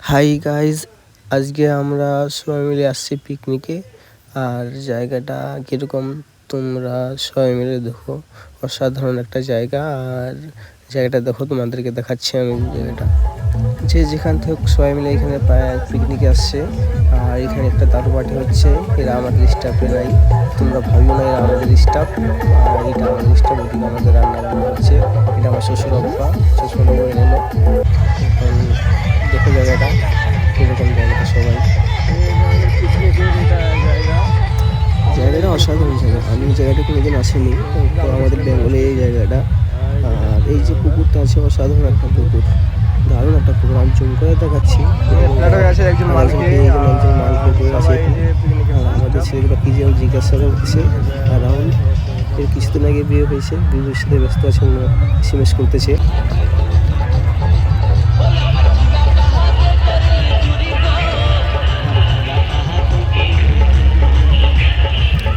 Hi guys, আজকে আমরা সবাই মিলে আসছি পিকনিকে। আর জায়গাটা কীরকম তোমরা সবাই মিলে দেখো। অসাধারণ একটা জায়গা। আর জায়গাটা দেখো, তোমাদেরকে দেখাচ্ছি আমি জায়গাটা। যে যেখান থেকে সবাই মিলে এখানে পিকনিকে আসছে। আর এখানে একটা দারু পার্টি হচ্ছে। এরা আমাদের স্টাফে নাই, তোমরা ভাবিও না এরা আমাদের স্টাফ। আর এটা আমাদের স্টাফ, ওদিকে আমাদের রান্না বান্না হচ্ছে। এটা আমার শ্বশুর আব্বা, শ্বশুর বাবু এলো। এখন দেখো জায়গাটা কীরকম, জায়গাটা সবাই। জায়গাটা অসাধারণ জায়গা। আমি জায়গাটা কোনোদিন আসিনি, তো আমাদের বেঙ্গলে এই জায়গাটা। আর এই যে পুকুরটা আছে, অসাধারণ একটা পুকুর, দারুণ একটা পুকুর। আমি জুম করে দেখাচ্ছি। আমাদের ছেলেগুলো কি যেন জিজ্ঞাসা করতেছে। আর রাহুল এর কিছুদিন আগে বিয়ে হয়েছে, বিয়ের সাথে ব্যস্ত আছে, এসএমএস করতেছে।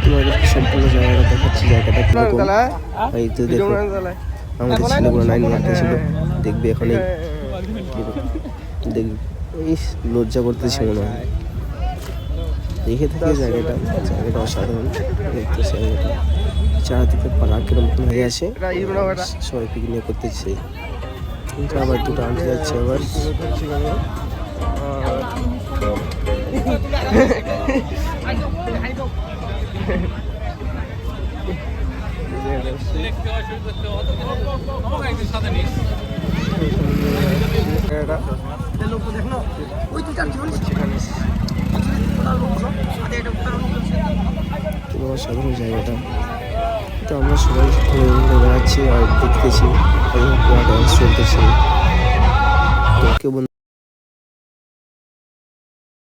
তোমাদেরকে সম্পূর্ণ জায়গাটা দেখাচ্ছি, জায়গাটা কিরকম। এই তো দেখো, আমাদের ছেলেগুলো 9 মাঠে ছিল, দেখবে এখন দেখবে লজ্জা করতেছি মনে হয় দেখে থেকে। জায়গাটা অসাধারণ দেখতেছে। জায়গাটা চারদিকে পার্কের মতন হয়ে আছে, সবাই পিকনিক করতেছে। কিন্তু আবার দুটো আনতে যাচ্ছে আবার। সাধারণ জায়গাটা তো আমরা সবাই ঘুরে ঘুরে বেড়াচ্ছি আর দেখতেছি চলতেছে। তো কেউ